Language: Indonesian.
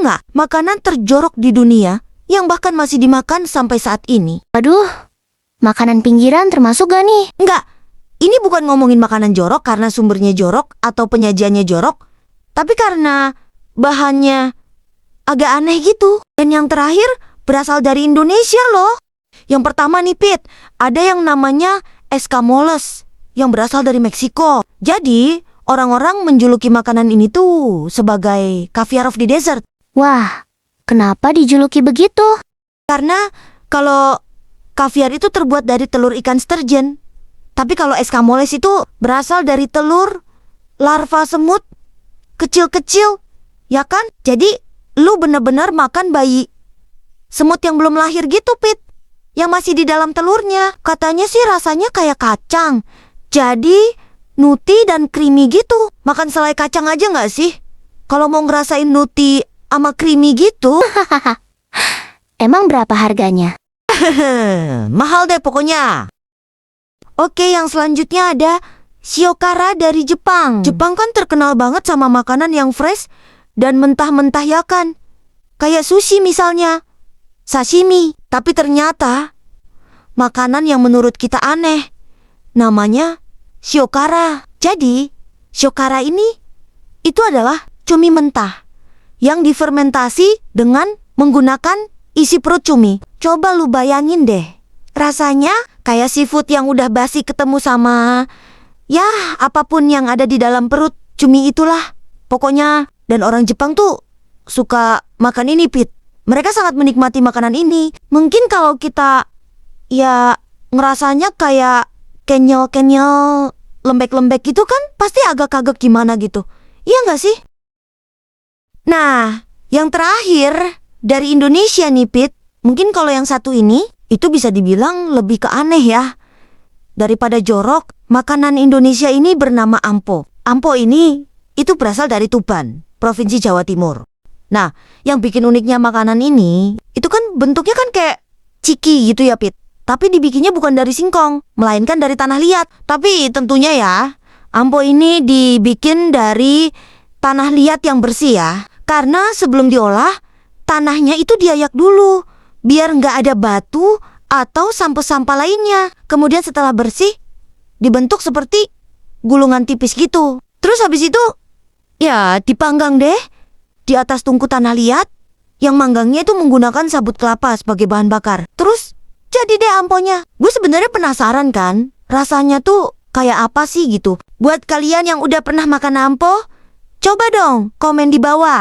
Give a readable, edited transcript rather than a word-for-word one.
tahu nggak makanan terjorok di dunia yang bahkan masih dimakan sampai saat ini? Waduh, makanan pinggiran termasuk gak nih? Enggak, ini bukan ngomongin makanan jorok karena sumbernya jorok atau penyajiannya jorok, tapi karena bahannya agak aneh gitu. Dan yang terakhir berasal dari Indonesia loh. Yang pertama nih Pit, ada yang namanya escamoles yang berasal dari Meksiko. Jadi orang-orang menjuluki makanan ini tuh sebagai caviar of the desert. Wah, kenapa dijuluki begitu? Karena kalau caviar itu terbuat dari telur ikan sturgeon. Tapi kalau escamoles itu berasal dari telur larva semut kecil-kecil, ya kan? Jadi lu bener-bener makan bayi semut yang belum lahir gitu, Pit. Yang masih di dalam telurnya. Katanya sih rasanya kayak kacang. Jadi nutty dan creamy gitu. Makan selai kacang aja gak sih? Kalau mau ngerasain nutty sama creamy gitu. Emang berapa harganya? Mahal deh pokoknya. Oke, yang selanjutnya ada shiokara dari Jepang. Jepang kan terkenal banget sama makanan yang fresh dan mentah-mentah ya kan? Kayak sushi misalnya, sashimi. Tapi ternyata makanan yang menurut kita aneh namanya shiokara. Jadi shiokara ini itu adalah cumi mentah yang difermentasi dengan menggunakan isi perut cumi. Coba lu bayangin deh, rasanya kayak seafood yang udah basi ketemu sama ya apapun yang ada di dalam perut cumi itulah. Pokoknya, dan orang Jepang tuh suka makan ini Pit. Mereka sangat menikmati makanan ini. Mungkin kalau kita ya ngerasanya kayak kenyal-kenyal, lembek-lembek gitu kan pasti agak kaget gimana gitu. Iya gak sih? Nah, yang terakhir dari Indonesia nih Pit. Mungkin kalau yang satu ini itu bisa dibilang lebih ke aneh ya. Daripada jorok, makanan Indonesia ini bernama ampo. Ampo ini itu berasal dari Tuban, Provinsi Jawa Timur. Nah, yang bikin uniknya makanan ini, itu kan bentuknya kan kayak ciki gitu ya Pit. Tapi dibikinnya bukan dari singkong, melainkan dari tanah liat. Tapi tentunya ya, ampo ini dibikin dari tanah liat yang bersih ya. Karena sebelum diolah, tanahnya itu diayak dulu, biar nggak ada batu atau sampah-sampah lainnya. Kemudian setelah bersih, dibentuk seperti gulungan tipis gitu. Terus habis itu, ya dipanggang deh di atas tungku tanah liat. Yang manggangnya itu menggunakan sabut kelapa sebagai bahan bakar. Terus jadi deh amponya. Gue sebenarnya penasaran kan, rasanya tuh kayak apa sih gitu. Buat kalian yang udah pernah makan ampo, coba dong komen di bawah.